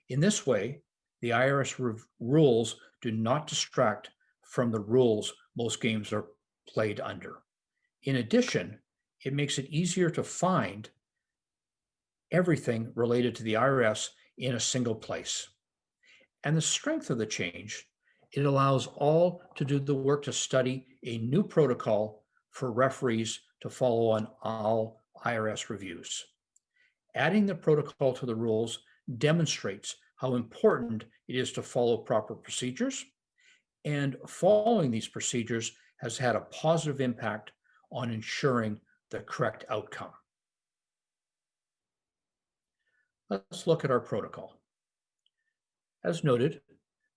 In this way, the IRS rules do not distract from the rules most games are played under. In addition, it makes it easier to find everything related to the IRS in a single place. And the strength of the change, it allows all to do the work to study a new protocol for referees to follow on all IRS reviews. Adding the protocol to the rules demonstrates how important it is to follow proper procedures, and following these procedures has had a positive impact on ensuring the correct outcome. Let's look at our protocol. As noted,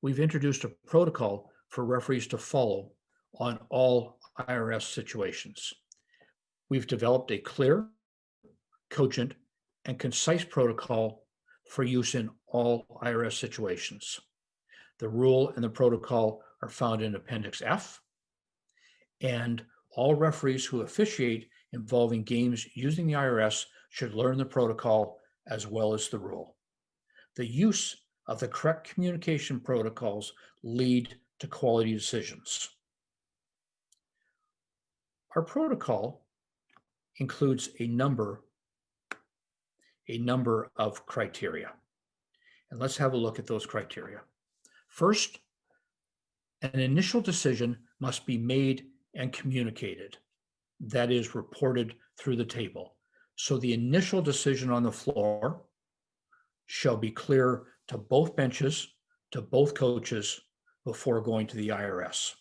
we've introduced a protocol for referees to follow on all IRS situations. We've developed a clear, cogent, and concise protocol for use in all IRS situations. The rule and the protocol are found in Appendix F, and all referees who officiate involving games using the IRS should learn the protocol as well as the rule. The use of the correct communication protocols lead to quality decisions. Our protocol includes a number of criteria. And let's have a look at those criteria. First, an initial decision must be made and communicated. That is reported through the table. So the initial decision on the floor shall be clear to both benches, to both coaches before going to the IRS.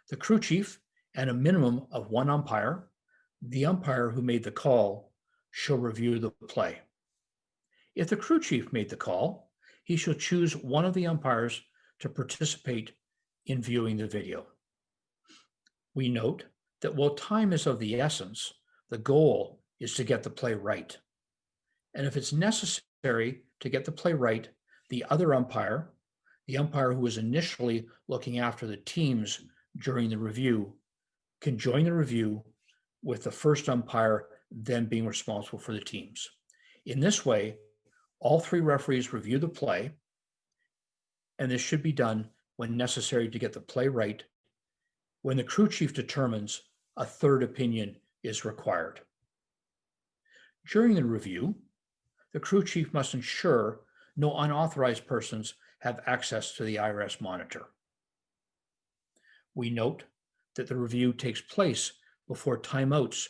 The crew chief and a minimum of one umpire, the umpire who made the call, shall review the play. If the crew chief made the call, he shall choose one of the umpires to participate in viewing the video. We note that while time is of the essence, the goal is to get the play right. And if it's necessary to get the play right, the other umpire, the umpire who was initially looking after the teams during the review, can join the review with the first umpire then being responsible for the teams. In this way, all three referees review the play, and this should be done when necessary to get the play right, when the crew chief determines a third opinion is required. During the review, the crew chief must ensure no unauthorized persons have access to the IRS monitor. We note that the review takes place before timeouts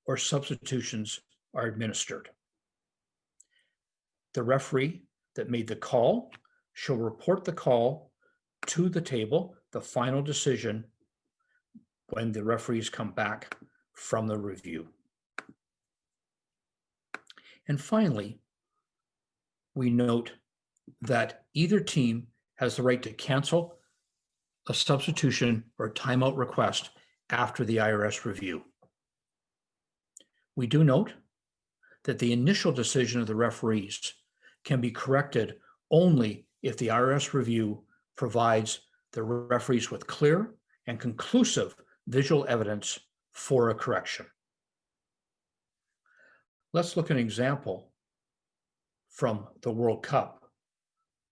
or substitutions are administered. The referee that made the call shall report the call to the table, the final decision, when the referees come back from the review. And finally, we note that either team has the right to cancel a substitution or timeout request after the IRS review. We do note that the initial decision of the referees can be corrected only if the IRS review provides the referees with clear and conclusive visual evidence for a correction. Let's look at an example from the World Cup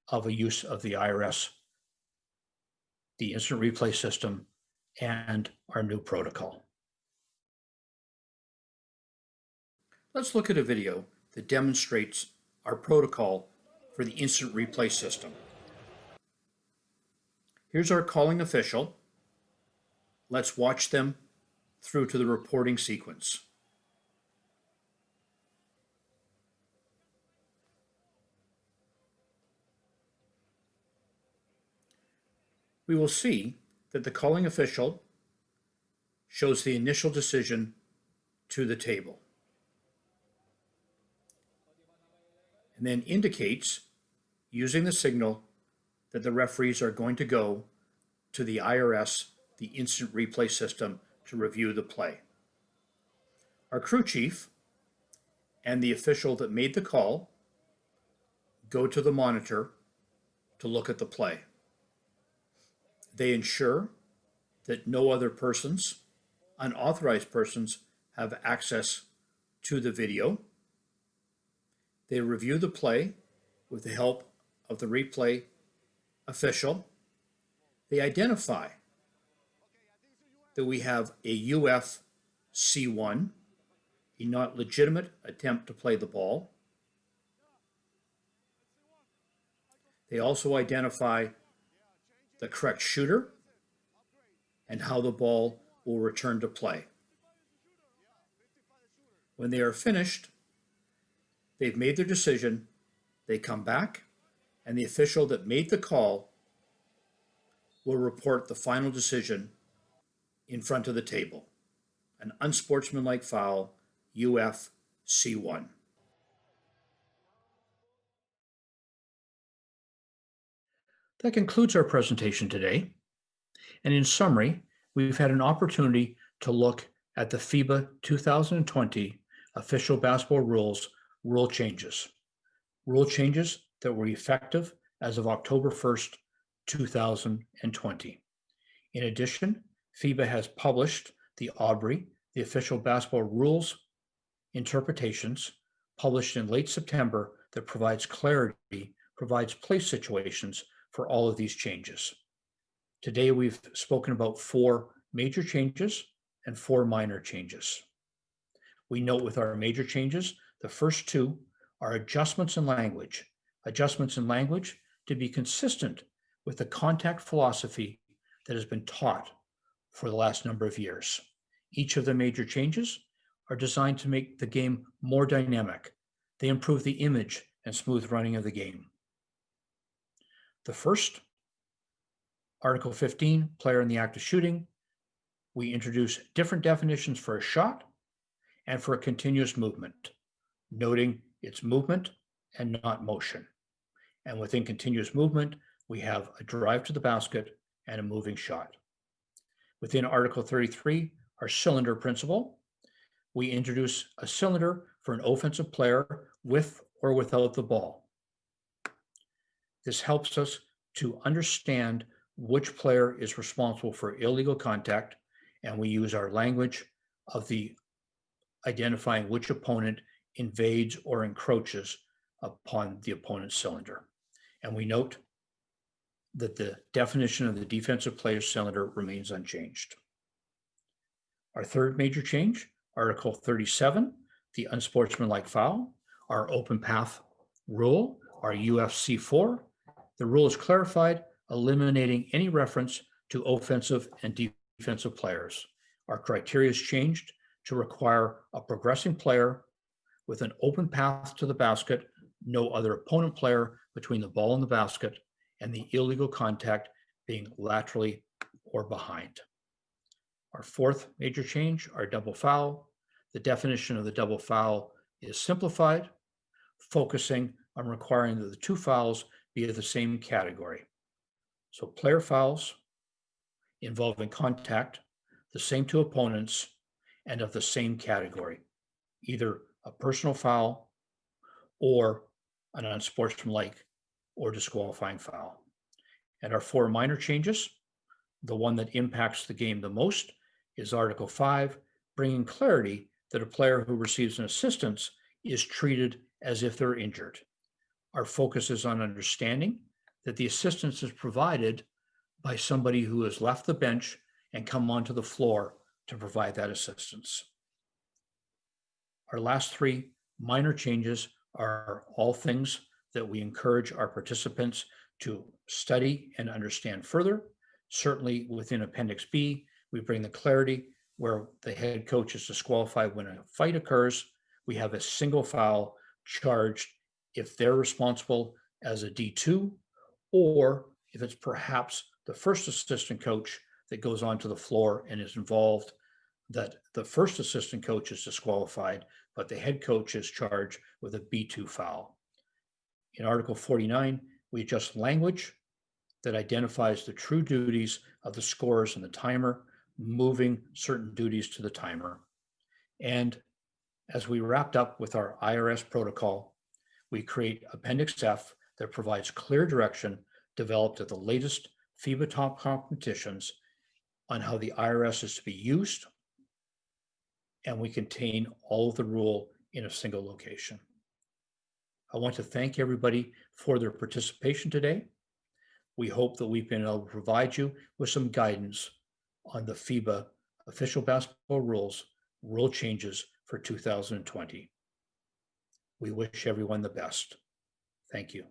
of a use of the IRS, the instant replay system, and our new protocol. Let's look at a video that demonstrates our protocol for the instant replay system. Here's our calling official. Let's watch them through to the reporting sequence. We will see that the calling official shows the initial decision to the table and then indicates, using the signal, that the referees are going to go to the IRS, the instant replay system, to review the play. Our crew chief and the official that made the call go to the monitor to look at the play. They ensure that no other persons, unauthorized persons, have access to the video. They review the play with the help of the replay official. They identify that we have a UF C1, a not legitimate attempt to play the ball. They also identify the correct shooter and how the ball will return to play. When they are finished, they've made their decision, they come back, and the official that made the call will report the final decision in front of the table, an unsportsmanlike foul, UF C1. That concludes our presentation today. And in summary, we've had an opportunity to look at the FIBA 2020 official basketball rules rule changes that were effective as of October 1st, 2020. In addition, FIBA has published the AUBRI, the official basketball rules interpretations, published in late September, that provides clarity, provides place situations for all of these changes. Today, we've spoken about 4 major changes and 4 minor changes. We note with our major changes, the first 2 are adjustments in language to be consistent with the contact philosophy that has been taught for the last number of years. Each of the major changes are designed to make the game more dynamic. They improve the image and smooth running of the game. The first, Article 15, player in the act of shooting, we introduce different definitions for a shot and for a continuous movement, noting it's movement and not motion. And within continuous movement, we have a drive to the basket and a moving shot. Within Article 33, our cylinder principle, we introduce a cylinder for an offensive player with or without the ball. This helps us to understand which player is responsible for illegal contact, and we use our language of the identifying which opponent invades or encroaches upon the opponent's cylinder. And we note that the definition of the defensive player's cylinder remains unchanged. Our third major change, Article 37, the unsportsmanlike foul, our open path rule, our UFC4. The rule is clarified, eliminating any reference to offensive and defensive players. Our criteria is changed to require a progressing player with an open path to the basket, no other opponent player between the ball and the basket, and the illegal contact being laterally or behind. Our fourth major change, our double foul. The definition of the double foul is simplified, focusing on requiring that the 2 fouls be of the same category. So player fouls involving contact, the same 2 opponents, and of the same category, either a personal foul or an unsportsmanlike or disqualifying foul. And our 4 minor changes, the one that impacts the game the most is Article 5, bringing clarity that a player who receives an assistance is treated as if they're injured. Our focus is on understanding that the assistance is provided by somebody who has left the bench and come onto the floor to provide that assistance. Our last 3 Minor changes are all things that we encourage our participants to study and understand further. Certainly within Appendix B, we bring the clarity where the head coach is disqualified when a fight occurs. We have a single foul charged if they're responsible as a D2, or if it's perhaps the first assistant coach that goes onto the floor and is involved, that the first assistant coach is disqualified, but the head coach is charged with a B2 foul. In Article 49, we adjust language that identifies the true duties of the scorers and the timer, moving certain duties to the timer. And as we wrapped up with our IRS protocol, we create Appendix F that provides clear direction developed at the latest FIBA top competitions on how the IRS is to be used, and we contain all of the rule in a single location. I want to thank everybody for their participation today. We hope that we've been able to provide you with some guidance on the FIBA official basketball rules, rule changes for 2020. We wish everyone the best. Thank you.